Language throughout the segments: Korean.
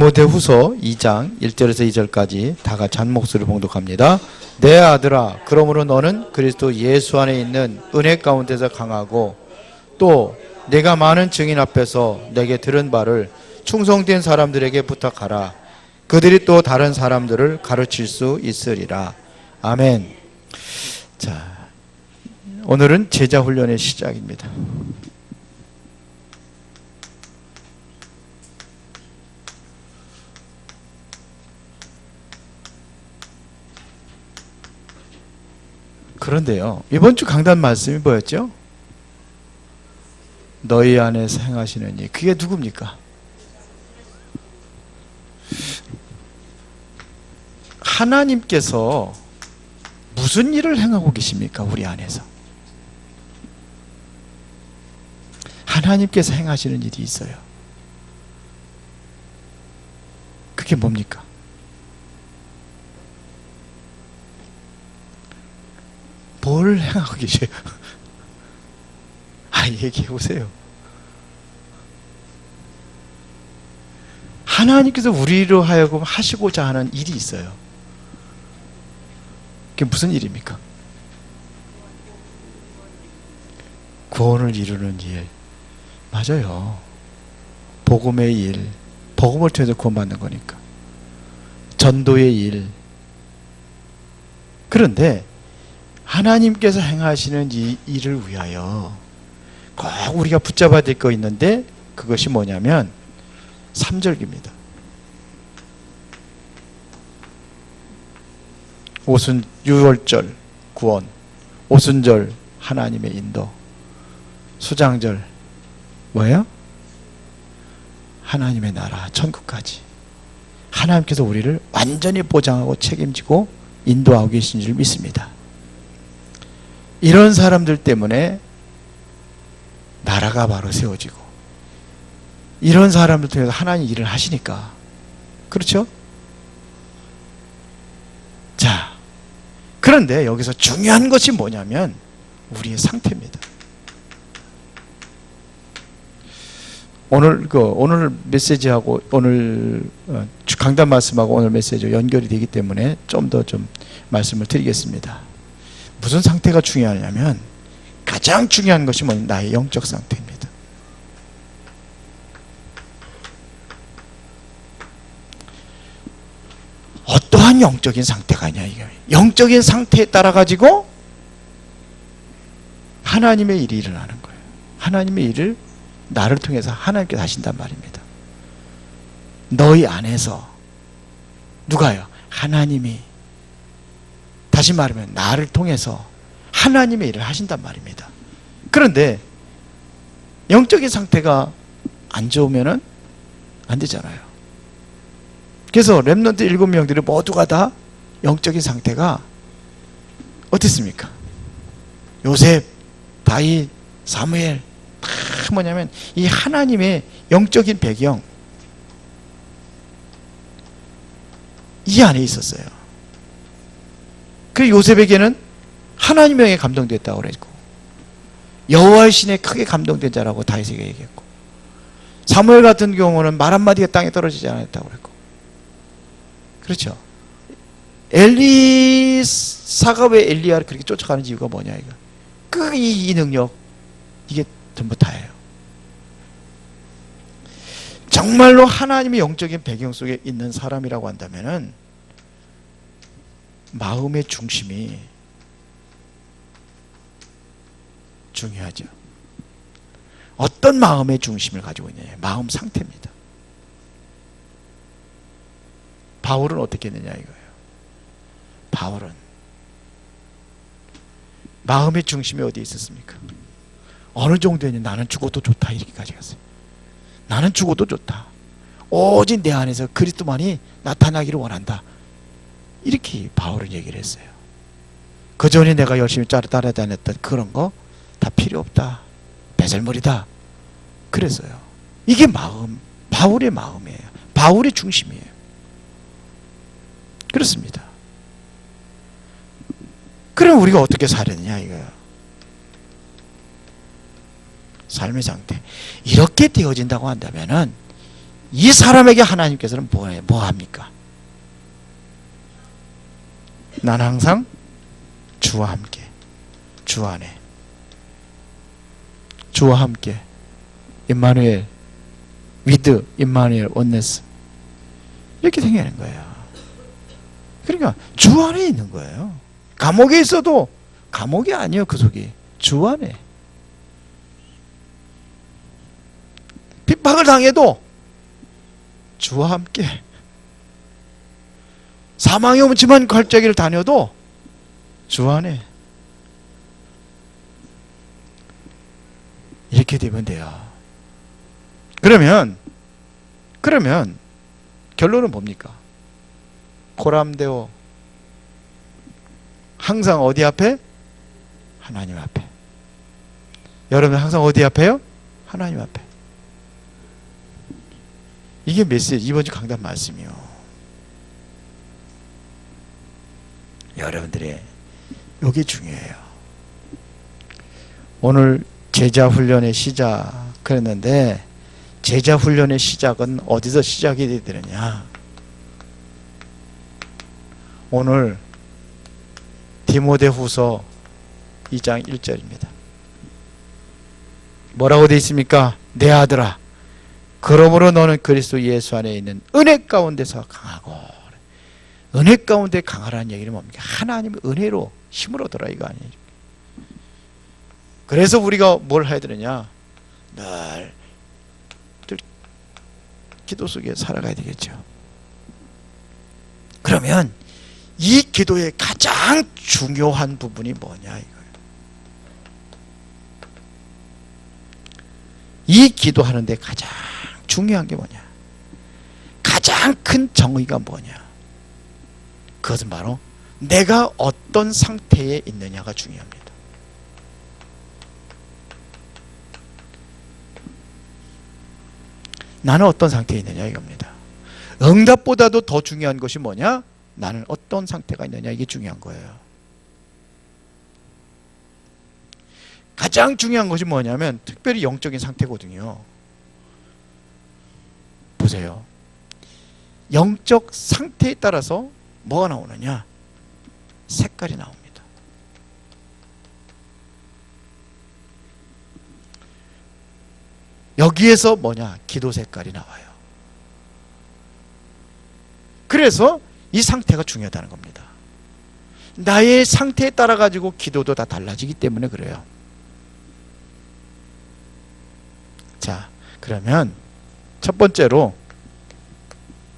디모데후서 2장 1절에서 2절까지 다 같이 한 목소리로 봉독합니다. 내 아들아, 그러므로 너는 그리스도 예수 안에 있는 은혜 가운데서 강하고 또 내가 많은 증인 앞에서 내게 들은 바를 충성된 사람들에게 부탁하라. 그들이 또 다른 사람들을 가르칠 수 있으리라. 아멘. 자, 오늘은 제자 훈련의 시작입니다. 그런데요, 이번 주 강단 말씀이 뭐였죠? 너희 안에서 행하시는 일. 그게 누굽니까? 하나님께서 무슨 일을 행하고 계십니까? 우리 안에서 하나님께서 행하시는 일이 있어요. 그게 뭡니까? 뭘 행하고 계세요? 얘기해 보세요. 하나님께서 우리로 하여금 하시고자 하는 일이 있어요. 그게 무슨 일입니까? 구원을 이루는 일. 맞아요. 복음의 일. 복음을 통해서 구원받는 거니까. 전도의 일. 그런데 하나님께서 행하시는 이 일을 위하여 꼭 우리가 붙잡아야 될 거 있는데, 그것이 뭐냐면 3절기입니다. 유월절 구원, 오순절 하나님의 인도, 수장절 뭐예요? 하나님의 나라, 천국까지 하나님께서 우리를 완전히 보장하고 책임지고 인도하고 계신 줄 믿습니다. 이런 사람들 때문에 나라가 바로 세워지고, 이런 사람들 통해서 하나님 일을 하시니까. 그렇죠? 자, 그런데 여기서 중요한 것이 뭐냐면 우리의 상태입니다. 오늘 메시지하고 오늘 강단 말씀하고 오늘 메시지가 연결이 되기 때문에 좀 더 말씀을 드리겠습니다. 무슨 상태가 중요하냐면, 가장 중요한 것이 뭐냐면 나의 영적 상태입니다. 어떠한 영적인 상태가 있냐, 이게 영적인 상태에 따라 가지고 하나님의 일이 일어나는 거예요. 하나님의 일을 나를 통해서 하나님께서 하신단 말입니다. 너희 안에서 누가요? 하나님이, 다시 말하면 나를 통해서 하나님의 일을 하신단 말입니다. 그런데 영적인 상태가 안 좋으면 안 되잖아요. 그래서 렘넌트 7명들이 모두가 다 영적인 상태가 어땠습니까? 요셉, 다윗, 사무엘, 다 뭐냐면 이 하나님의 영적인 배경, 이 안에 있었어요. 그 요셉에게는 하나님의 영에 감동됐다고 그랬고, 여호와의 신에 크게 감동된 자라고 다윗에게 얘기했고, 사무엘 같은 경우는 말 한마디가 땅에 떨어지지 않았다고 그랬고, 그렇죠? 엘리사가 왜 엘리야를 그렇게 쫓아가는 이유가 뭐냐, 이거. 이 능력, 이게 전부 다예요. 정말로 하나님의 영적인 배경 속에 있는 사람이라고 한다면은 마음의 중심이 중요하죠. 어떤 마음의 중심을 가지고 있느냐, 마음 상태입니다. 바울은 어떻게 했느냐 이거예요. 바울은 마음의 중심이 어디에 있었습니까? 어느 정도였냐, 나는 죽어도 좋다, 이렇게까지 갔어요. 나는 죽어도 좋다, 오직 내 안에서 그리스도만이 나타나기를 원한다, 이렇게 바울은 얘기를 했어요. 그 전에 내가 열심히 따라다녔던 그런 거 다 필요 없다, 배설물이다, 그랬어요. 이게 마음, 바울의 마음이에요. 바울의 중심이에요. 그렇습니다. 그럼 우리가 어떻게 살았느냐 이거예요. 삶의 상태, 이렇게 되어진다고 한다면은 이 사람에게 하나님께서는 뭐 합니까? 나는 항상 주와 함께, 주 안에, 주와 함께, 임마누엘, 위드 임마누엘 원네스, 이렇게 생기는 거예요. 그러니까 주 안에 있는 거예요. 감옥에 있어도 감옥이 아니에요. 그 속이 주 안에. 핍박을 당해도 주와 함께, 사망의 엄침한 갈짜기를 다녀도 주 안에. 이렇게 되면 돼요. 그러면 결론은 뭡니까? 코람데오, 항상 어디 앞에? 하나님 앞에. 여러분 항상 어디 앞에요? 하나님 앞에. 이게 메시지, 이번 주 강단 말씀이요. 여러분들의 이게 중요해요. 오늘 제자 훈련의 시작 그랬는데, 제자 훈련의 시작은 어디서 시작이 되느냐? 오늘 디모데후서 2장 1절입니다. 뭐라고 되어 있습니까? 내 아들아, 그러므로 너는 그리스도 예수 안에 있는 은혜 가운데서 강하고. 은혜 가운데 강하라는 얘기는 뭡니까? 하나님의 은혜로 힘으로 들어, 이거 아니에요. 그래서 우리가 뭘 해야 되느냐? 늘 기도 속에 살아가야 되겠죠. 그러면 이 기도의 가장 중요한 부분이 뭐냐 이거예요. 이 기도하는데 가장 중요한 게 뭐냐? 가장 큰 정의가 뭐냐? 그것은 바로 내가 어떤 상태에 있느냐가 중요합니다. 나는 어떤 상태에 있느냐 이겁니다. 응답보다도 더 중요한 것이 뭐냐? 나는 어떤 상태가 있느냐, 이게 중요한 거예요. 가장 중요한 것이 뭐냐면 특별히 영적인 상태거든요. 보세요. 영적 상태에 따라서 뭐가 나오느냐? 색깔이 나옵니다. 여기에서 뭐냐? 기도 색깔이 나와요. 그래서 이 상태가 중요하다는 겁니다. 나의 상태에 따라 가지고 기도도 다 달라지기 때문에 그래요. 자, 그러면 첫 번째로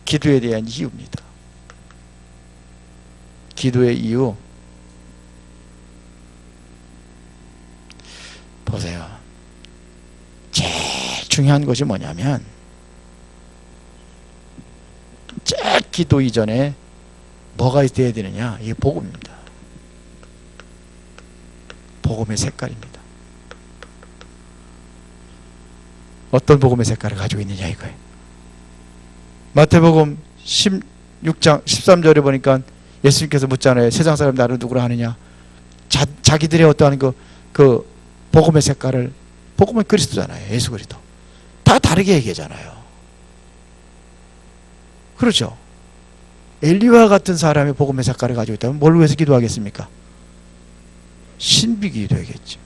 기도에 대한 이유입니다. 기도의 이유. 보세요. 제일 중요한 것이 뭐냐면, 제일 기도 이전에 뭐가 있어야 되느냐? 이게 복음입니다. 복음의 색깔입니다. 어떤 복음의 색깔을 가지고 있느냐 이거예요. 마태복음 16장 13절에 보니까 예수님께서 묻잖아요. 세상 사람 나를 누구라 하느냐? 자기들의 어떠한 그 복음의 색깔을, 복음은 그리스도잖아요. 예수 그리스도. 다 다르게 얘기하잖아요. 그렇죠? 엘리와 같은 사람이 복음의 색깔을 가지고 있다면 뭘 위해서 기도하겠습니까? 신비 기도하겠죠.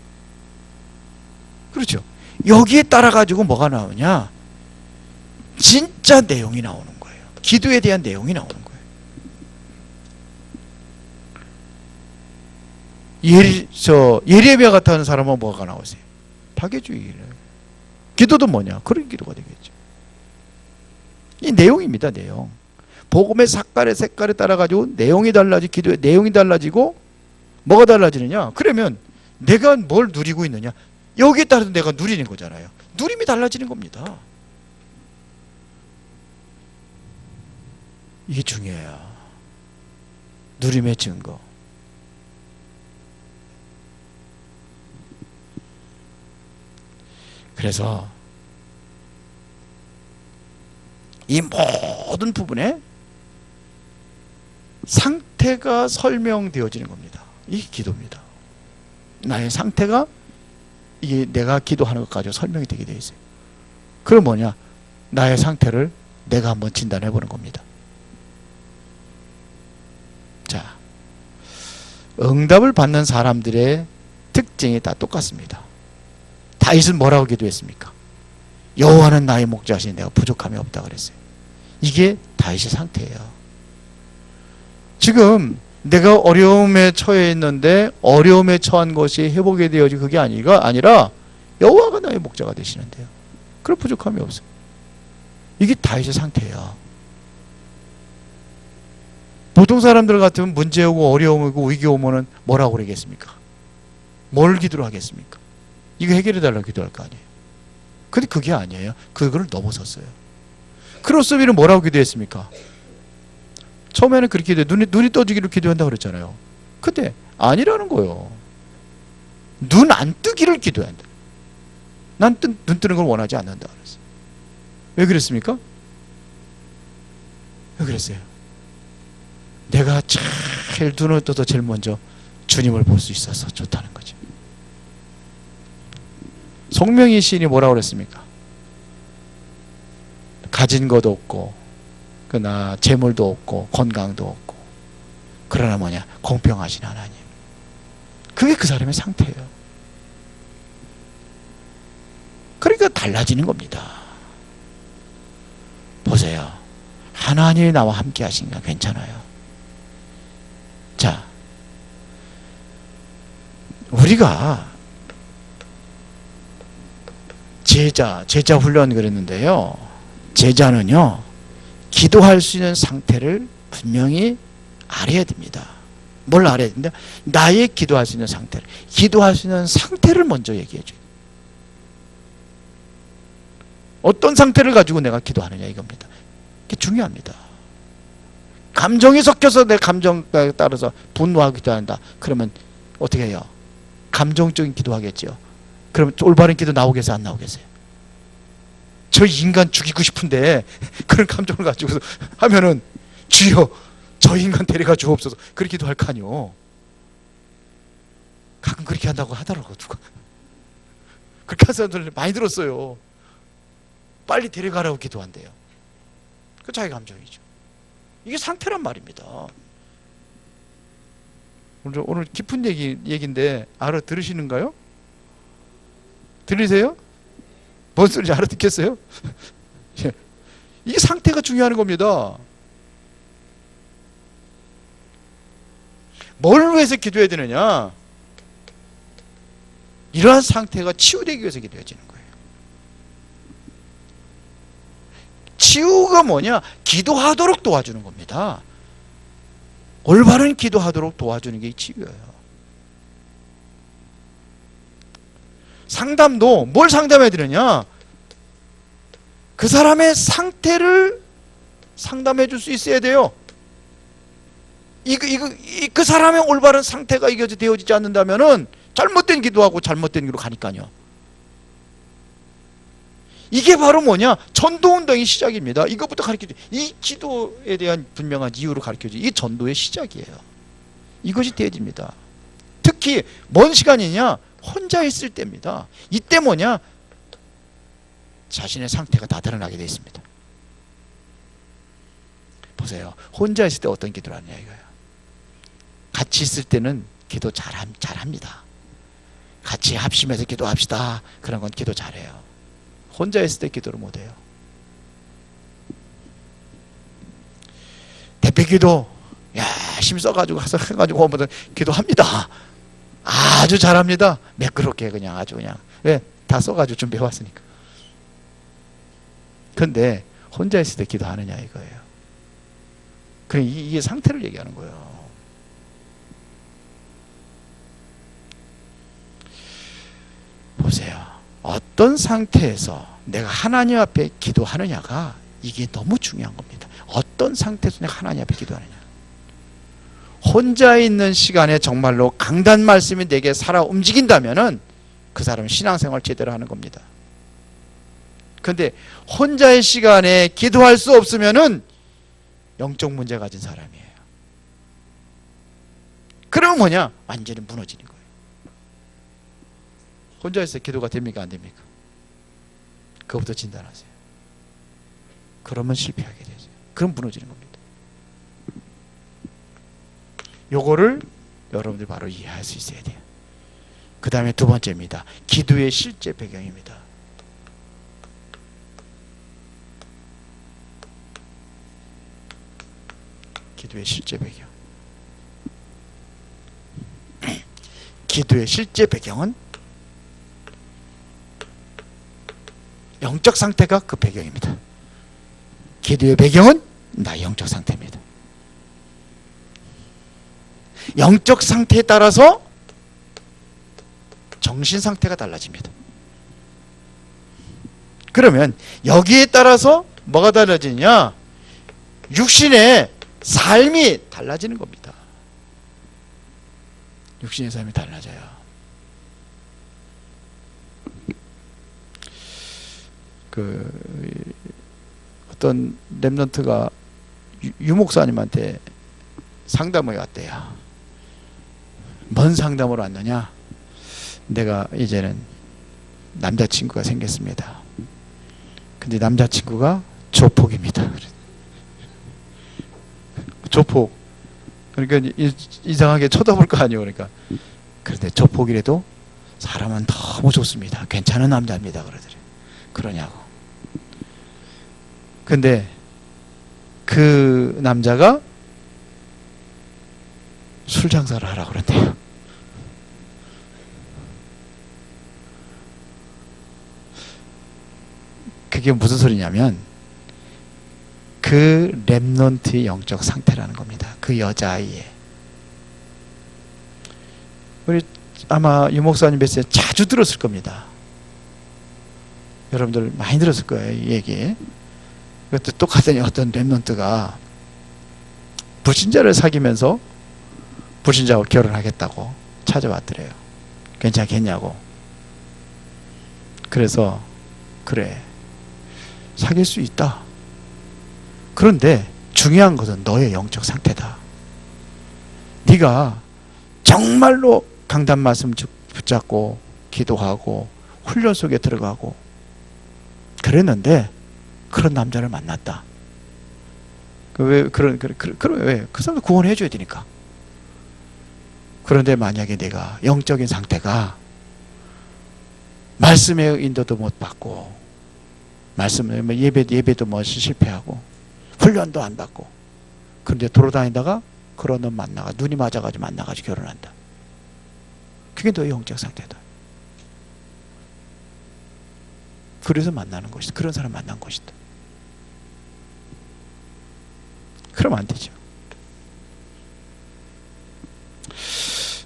그렇죠? 여기에 따라 가지고 뭐가 나오냐? 진짜 내용이 나오는 거예요. 기도에 대한 내용이 나오는 거예요. 예레미야 같은 사람은 뭐가 나오세요? 파괴주의를. 기도도 뭐냐? 그런 기도가 되겠죠. 이 내용입니다. 내용. 복음의 색깔에 따라 가지고 내용이 달라지고, 기도의 내용이 달라지고, 뭐가 달라지느냐? 그러면 내가 뭘 누리고 있느냐? 여기에 따라서 내가 누리는 거잖아요. 누림이 달라지는 겁니다. 이게 중요해요. 누림의 증거. 그래서 이 모든 부분에 상태가 설명되어지는 겁니다. 이게 기도입니다. 나의 상태가 이게 내가 기도하는 것 가지고 설명이 되게 되어 있어요. 그럼 뭐냐? 나의 상태를 내가 한번 진단해 보는 겁니다. 자, 응답을 받는 사람들의 특징이 다 똑같습니다. 다윗은 뭐라고 기도했습니까? 여호와는 나의 목자시니 내가 부족함이 없다 그랬어요. 이게 다윗의 상태예요. 지금 내가 어려움에 처해 있는데 어려움에 처한 것이 회복이 되어지 그게 아니라 여호와가 나의 목자가 되시는데요. 그런 부족함이 없어요. 이게 다윗의 상태예요. 보통 사람들 같으면 문제 오고 어려움 오고 위기 오면은 뭐라고 그러겠습니까? 뭘 기도를 하겠습니까? 이거 해결해 달라고 기도할 거 아니에요. 근데 그게 아니에요. 그걸 넘어섰어요. 크로스비는 뭐라고 기도했습니까? 처음에는 그렇게 기도해. 눈이 떠지기를 기도한다고 그랬잖아요. 근데 아니라는 거예요. 눈 안 뜨기를 기도한다. 난 눈 뜨는 걸 원하지 않는다 그랬어요. 왜 그랬습니까? 왜 그랬어요? 내가 제일 눈을 떠서 제일 먼저 주님을 볼 수 있어서 좋다는 거죠. 송명희 시인이 뭐라고 그랬습니까? 가진 것도 없고 그러나 재물도 없고 건강도 없고 그러나 뭐냐? 공평하신 하나님. 그게 그 사람의 상태예요. 그러니까 달라지는 겁니다. 보세요. 하나님이 나와 함께 하시니까 괜찮아요. 자, 우리가 제자 훈련 그랬는데요. 제자는요, 기도할 수 있는 상태를 분명히 알아야 됩니다. 뭘 알아야 됩니다? 나의 기도할 수 있는 상태를. 기도할 수 있는 상태를 먼저 얘기해 줘요. 어떤 상태를 가지고 내가 기도하느냐 이겁니다. 그게 중요합니다. 감정이 섞여서 내 감정에 따라서 분노하고 기도한다. 그러면 어떻게 해요? 감정적인 기도하겠죠. 그럼 올바른 기도 나오겠어요? 안 나오겠어요? 저 인간 죽이고 싶은데 그런 감정을 가지고 하면은 주여 저 인간 데려가 주옵소서 그렇게 기도할 거 아니요. 가끔 그렇게 한다고 하더라고 누가. 그렇게 하는 사람들 많이 들었어요. 빨리 데려가라고 기도한대요. 그 자기 감정이죠. 이게 상태란 말입니다. 오늘 깊은 얘기인데 알아들으시는가요? 들리세요? 뭔 소리인지 알아듣겠어요? 이게 상태가 중요한 겁니다. 뭘 위해서 기도해야 되느냐? 이러한 상태가 치유되기 위해서 기도해지는 거예요. 치유가 뭐냐? 기도하도록 도와주는 겁니다. 올바른 기도하도록 도와주는 게 치유예요. 상담도 뭘 상담해야 되느냐? 그 사람의 상태를 상담해 줄 수 있어야 돼요. 그 사람의 올바른 상태가 되어지지 않는다면은 잘못된 기도하고 잘못된 길로 가니까요. 이게 바로 뭐냐? 전도운동의 시작입니다. 이것부터 가르쳐줘. 이 기도에 대한 분명한 이유를 가르쳐줘. 이게 전도의 시작이에요. 이것이 되어집니다. 특히 뭔 시간이냐? 혼자 있을 때입니다. 이때 뭐냐? 자신의 상태가 다 드러나게 되어 있습니다. 보세요. 혼자 있을 때 어떤 기도를 하느냐 이거예요. 같이 있을 때는 기도 잘합니다. 같이 합심해서 기도합시다. 그런 건 기도 잘해요. 혼자 있을 때 기도를 못해요. 대표기도 열심히 써가지고 해가지고 오면 기도합니다. 아주 잘합니다. 매끄럽게 그냥 아주 그냥 왜? 다 써가지고 준비해왔으니까. 근데 혼자 있을 때 기도하느냐 이거예요. 그럼 이게 상태를 얘기하는 거예요. 보세요. 어떤 상태에서 내가 하나님 앞에 기도하느냐가 이게 너무 중요한 겁니다. 어떤 상태에서 내가 하나님 앞에 기도하느냐. 혼자 있는 시간에 정말로 강단 말씀이 내게 살아 움직인다면은 그 사람은 신앙생활 제대로 하는 겁니다. 그런데 혼자의 시간에 기도할 수 없으면은 영적 문제 가진 사람이에요. 그러면 뭐냐? 완전히 무너지는 거예요. 혼자 있을 때 기도가 됩니까? 안 됩니까? 그것부터 진단하세요. 그러면 실패하게 되죠. 그럼 무너지는 겁니다. 요거를 여러분들 바로 이해할 수 있어야 돼요. 그 다음에 두 번째입니다. 기도의 실제 배경입니다. 기도의 실제 배경. 기도의 실제 배경은 영적 상태가 그 배경입니다. 기도의 배경은 나의 영적 상태입니다. 영적 상태에 따라서 정신 상태가 달라집니다. 그러면 여기에 따라서 뭐가 달라지냐? 육신의 삶이 달라지는 겁니다. 육신의 삶이 달라져요. 어떤 렘넌트가 유 목사님한테 상담을 왔대요. 뭔 상담으로 왔느냐? 내가 이제는 남자친구가 생겼습니다. 근데 남자친구가 조폭입니다. 조폭. 그러니까 이상하게 쳐다볼 거 아니에요. 그러니까. 그런데 조폭이라도 사람은 너무 좋습니다. 괜찮은 남자입니다. 그러더래. 그러냐고. 근데 그 남자가 술 장사를 하라 그런대요. 그게 무슨 소리냐면 그 렘넌트의 영적 상태라는 겁니다. 그 여자아이의. 우리 아마 유 목사님 메시지 자주 들었을 겁니다. 여러분들 많이 들었을 거예요, 이 얘기. 그것도 똑같은 어떤 렘넌트가 불신자를 사귀면서 불신자하고 결혼하겠다고 찾아왔더래요. 괜찮겠냐고. 그래서 그래, 사귈 수 있다. 그런데 중요한 것은 너의 영적 상태다. 네가 정말로 강단 말씀 붙잡고 기도하고 훈련 속에 들어가고 그랬는데 그런 남자를 만났다. 왜 그 사람도 구원해 줘야 되니까. 그런데 만약에 내가 영적인 상태가 말씀의 인도도 못 받고 말씀을 예배도 뭐 실패하고 훈련도 안 받고 그런데 돌아다니다가 그런 놈 만나가 눈이 맞아가지고 만나가지고 결혼한다. 그게 너의 영적 상태다. 그래서 만나는 것이다. 그런 사람 만난 것이다. 그러면 안 되죠.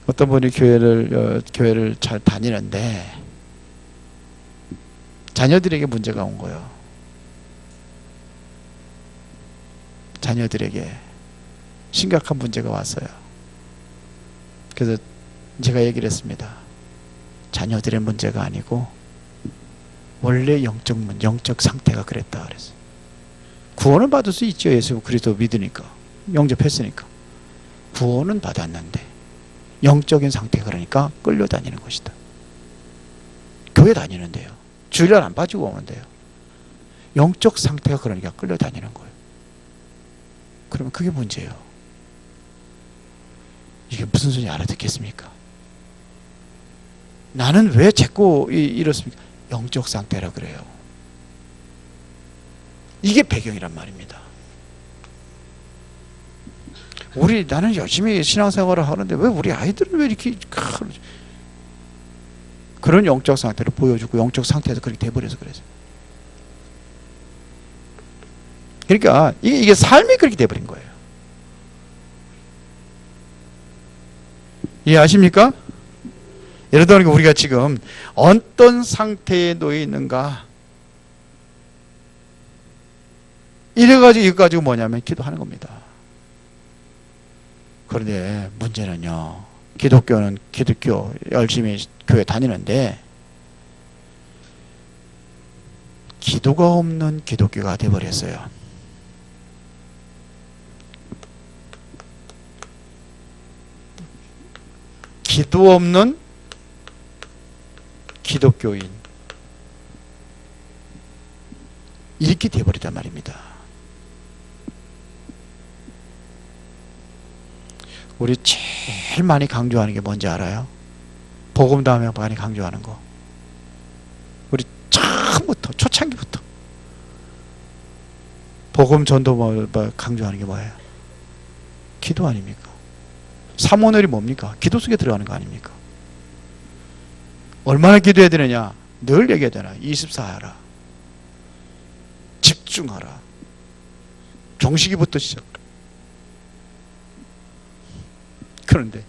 어떤 분이 교회를 잘 다니는데 자녀들에게 문제가 온 거예요. 자녀들에게 심각한 문제가 왔어요. 그래서 제가 얘기를 했습니다. 자녀들의 문제가 아니고 원래 영적 상태가 그랬다 그랬어요. 구원을 받을 수 있죠. 예수 그리스도 믿으니까. 영접했으니까. 구원은 받았는데 영적인 상태 그러니까 끌려다니는 것이다. 교회 다니는데요. 주일날 안 빠지고 오는데요. 영적 상태가 그러니까 끌려다니는 거예요. 그러면 그게 문제예요. 이게 무슨 소리인지 알아듣겠습니까? 나는 왜 자꾸 이렇습니까? 영적 상태라 그래요. 이게 배경이란 말입니다. 나는 열심히 신앙생활을 하는데 왜 우리 아이들은 왜 이렇게 그런 영적 상태를 보여주고 영적 상태에서 그렇게 돼버려서 그래요. 그러니까 이게 삶이 그렇게 돼버린 거예요. 이해하십니까? 예를 들어 우리가 지금 어떤 상태에 놓여 있는가 이래가지고 이거 가지고 뭐냐면 기도하는 겁니다. 그런데 문제는요, 기독교는 기독교 열심히 교회 다니는데 기도가 없는 기독교가 돼버렸어요. 기도 없는 기독교인 이렇게 돼버리단 말입니다. 우리 제일 많이 강조하는 게 뭔지 알아요? 복음 다음에 많이 강조하는 거. 우리 처음부터, 초창기부터 복음 전도 뭐 강조하는 게 뭐예요? 기도 아닙니까? 사모늘이 뭡니까? 기도 속에 들어가는 거 아닙니까? 얼마나 기도해야 되느냐? 늘 얘기하잖아. 24하라. 집중하라. 종식이부터 시작. 그런데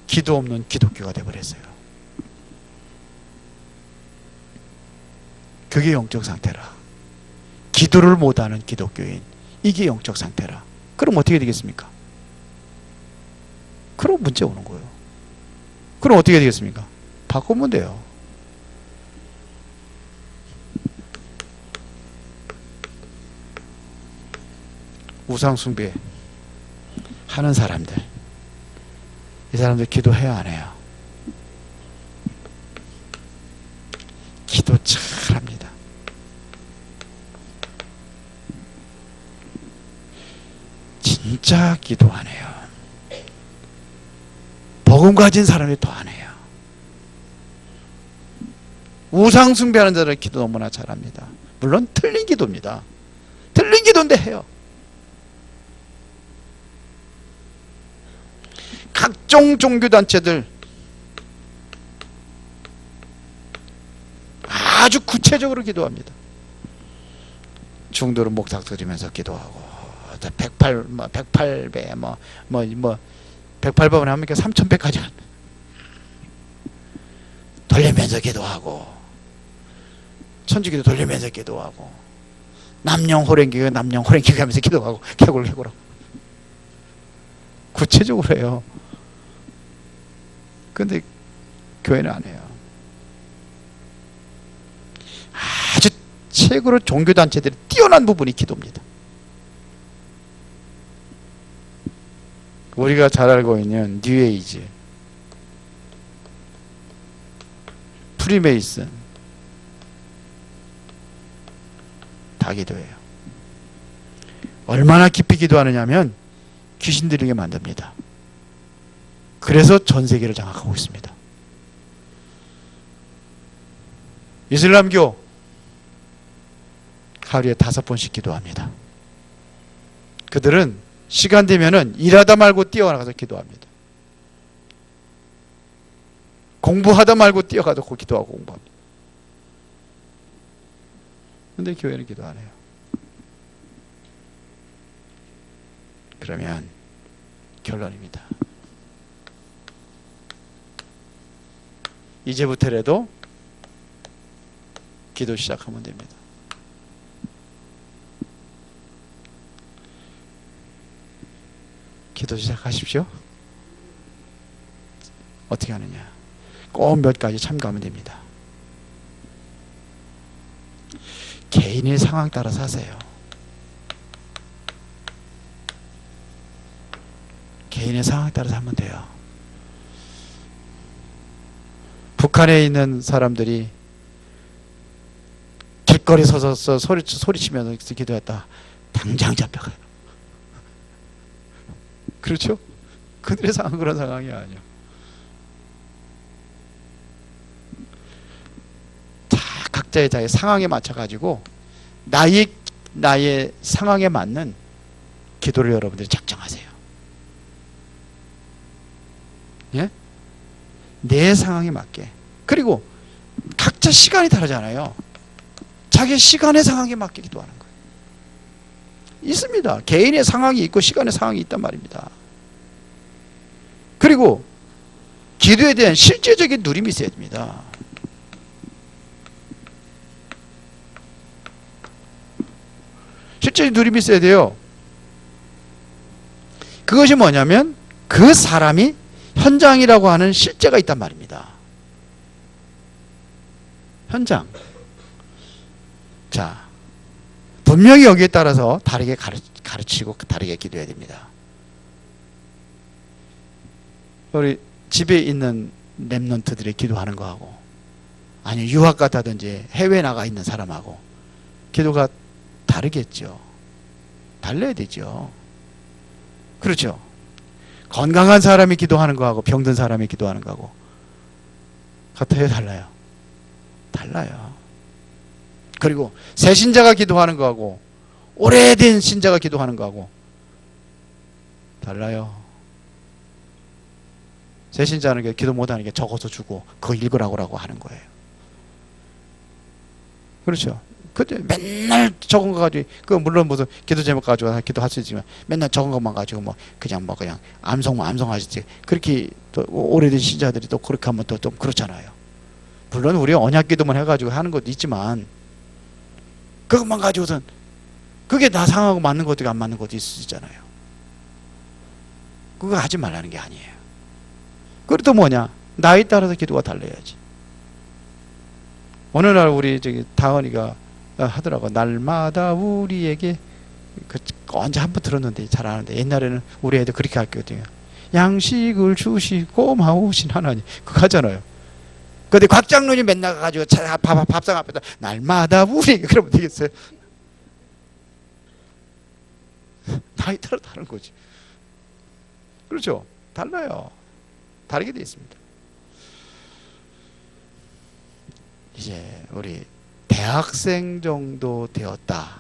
기도 없는 기독교가 되어버렸어요. 그게 영적 상태라. 기도를 못하는 기독교인, 이게 영적 상태라. 그럼 어떻게 되겠습니까? 그럼 문제 오는 거예요. 그럼 어떻게 되겠습니까? 바꾸면 돼요. 우상숭배 하는 사람들, 이 사람들 기도해야 안 해요? 기도 잘합니다. 진짜 기도 안 해요. 복음 가진 사람이 더 안 해요. 우상 숭배하는 자들 기도 너무나 잘합니다. 물론 틀린 기도입니다. 틀린 기도인데 해요. 각종 종교단체들 아주 구체적으로 기도합니다. 중도로 목탁 드리면서 기도하고 108배 108번을 합니까? 3000배까지 돌리면서 기도하고, 천주기도 돌리면서 기도하고, 남녀호랭기가 하면서 기도하고, 개굴하고 구체적으로 해요. 근데 교회는 안 해요. 아주 최고로 종교단체들이 뛰어난 부분이 기도입니다. 우리가 잘 알고 있는 뉴에이지, 프리메이슨 다 기도해요. 얼마나 깊이 기도하느냐면 귀신 들리게 만듭니다. 그래서 전 세계를 장악하고 있습니다. 이슬람교 하루에 5번씩 기도합니다. 그들은 시간 되면은 일하다 말고 뛰어나가서 기도합니다. 공부하다 말고 뛰어가서 기도하고 공부합니다. 근데 교회는 기도 안 해요. 그러면 결론입니다. 이제부터라도 기도 시작하면 됩니다. 기도 시작하십시오. 어떻게 하느냐? 꼭 몇 가지 참고하면 됩니다. 개인의 상황 따라서 하세요. 개인의 상황 따라서 하면 돼요. 북한에 있는 사람들이 길거리 서서 소리치면서 기도했다. 당장 잡혀가요. 그렇죠? 그들의 상황은 그런 상황이 아니야. 다 각자의 자의 상황에 맞춰가지고 나의 상황에 맞는 기도를 여러분들이 작정하세요. 예? 내 상황에 맞게. 그리고 각자 시간이 다르잖아요. 자기 시간의 상황에 맞게 기도하는 거예요. 있습니다. 개인의 상황이 있고 시간의 상황이 있단 말입니다. 그리고 기도에 대한 실제적인 누림이 있어야 됩니다. 실제적인 누림이 있어야 돼요. 그것이 뭐냐면 그 사람이 현장이라고 하는 실제가 있단 말입니다. 현장. 자, 분명히 여기에 따라서 다르게 가르치고 다르게 기도해야 됩니다. 우리 집에 있는 렘넌트들이 기도하는 거하고, 아니 유학 갔다든지 해외 나가 있는 사람하고 기도가 다르겠죠. 달라야 되죠. 그렇죠. 건강한 사람이 기도하는 거하고 병든 사람이 기도하는 거하고 같아요, 달라요? 달라요. 그리고 새 신자가 기도하는 거하고 오래된 신자가 기도하는 거하고 달라요. 새 신자는 게 기도 못하는 게 적어서 주고 그거 읽으라고 하는 거예요. 그렇죠. 근데 맨날 적은 거 가지고, 그 물론 무슨 기도 제목 가지고 기도할 수 있지만 맨날 적은 것만 가지고 뭐 그냥 암송하시지. 그렇게 또 오래된 신자들이 또 그렇게 하면 또 좀 그렇잖아요. 물론 우리 언약 기도만 해가지고 하는 것도 있지만 그것만 가지고선 그게 나 상하고 맞는 것도 안 맞는 것도 있잖아요. 그거 하지 말라는 게 아니에요. 그래도 뭐냐, 나이 따라서 기도가 달라야지. 어느 날 우리 저기 다은이가 하더라고. 날마다 우리에게, 언제 한번 들었는데 잘 아는데, 옛날에는 우리 애들 그렇게 할거든요. 양식을 주시고 마우신 하나님, 그거 하잖아요. 근데 곽 장로님 맨날 가가지고 밥상 앞에다 날마다 우리에게, 그러면 되겠어요? 나이 따라 다른 거지. 그렇죠? 달라요. 다르게 되어 있습니다. 이제 우리 대학생 정도 되었다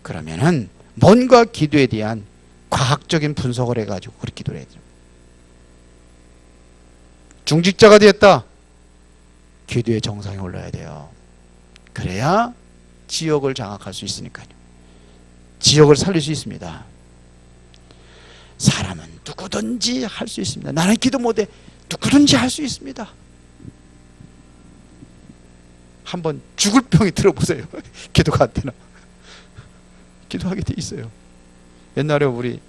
그러면은 뭔가 기도에 대한 과학적인 분석을 해가지고 그렇게 기도를 해야 돼요. 중직자가 되었다, 기도의 정상에 올라야 돼요. 그래야 지역을 장악할 수 있으니까요. 지역을 살릴 수 있습니다. 사람은 누구든지 할 수 있습니다. 나는 기도 못해, 누구든지 할 수 있습니다. 한번 죽을 병이 들어보세요. 기도가 안 되나? 기도하게 돼 있어요. 옛날에 우리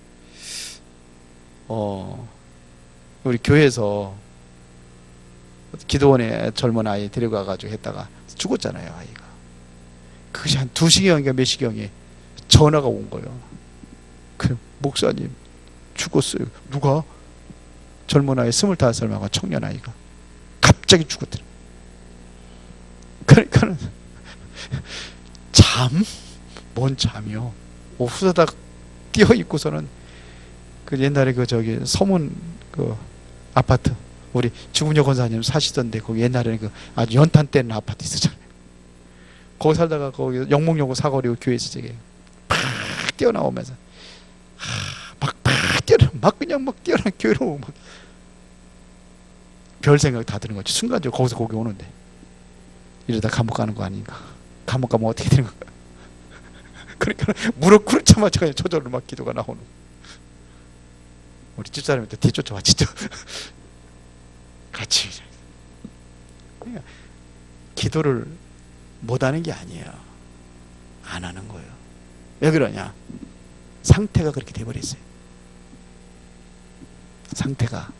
교회에서 기도원에 젊은 아이 데려가가지고 했다가 죽었잖아요, 아이가. 그것이 한 2시경인가 몇 시경에 전화가 온 거예요. 그 목사님 죽었어요. 누가? 젊은 아이 25살하고 청년 아이가 갑자기 죽었더래. 그러니까는 뭔 잠이요? 후다닥 뛰어 있고서는 그 옛날에 그 저기 서문 그 아파트, 우리 주문여 권사님 사시던데 거기 옛날에는 그 아주 연탄 떼는 아파트 있었잖아요. 거기 살다가 거기 영목여고 사거리 교회에서 저기 팍 뛰어나오면서 막 뛰어나 교회로 막 별 생각이 다 드는 거지. 순간적으로 거기서 거기 오는데 이러다 감옥 가는 거 아닌가? 감옥 가면 어떻게 되는 건가? 그러니까 무릎 꿇자마자 그냥 저절로 막 기도가 나오는. 우리 집사람이 또 뒤쫓아와 진짜 같이. 그러니까 기도를 못하는 게 아니에요. 안 하는 거예요. 왜 그러냐? 상태가 그렇게 돼버렸어요. 상태가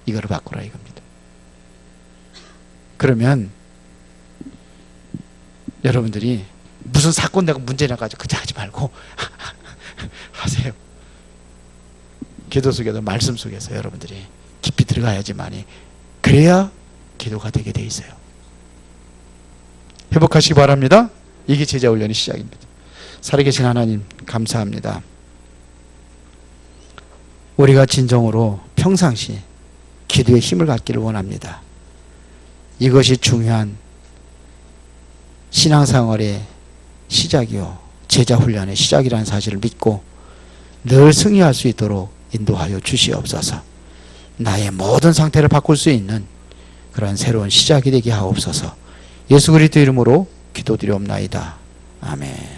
이거를 바꾸라 이겁니다. 그러면 여러분들이 무슨 사건 내가 문제 나가지고 그저 하지 말고 하세요. 기도 속에서, 말씀 속에서 여러분들이 깊이 들어가야지만이, 그래야 기도가 되게 돼 있어요. 회복하시기 바랍니다. 이게 제자 훈련의 시작입니다. 살아계신 하나님 감사합니다. 우리가 진정으로 평상시 기도에 힘을 갖기를 원합니다. 이것이 중요한 신앙생활의 시작이요, 제자훈련의 시작이라는 사실을 믿고 늘 승리할 수 있도록 인도하여 주시옵소서. 나의 모든 상태를 바꿀 수 있는 그런 새로운 시작이 되게 하옵소서. 예수 그리스도 이름으로 기도드리옵나이다. 아멘.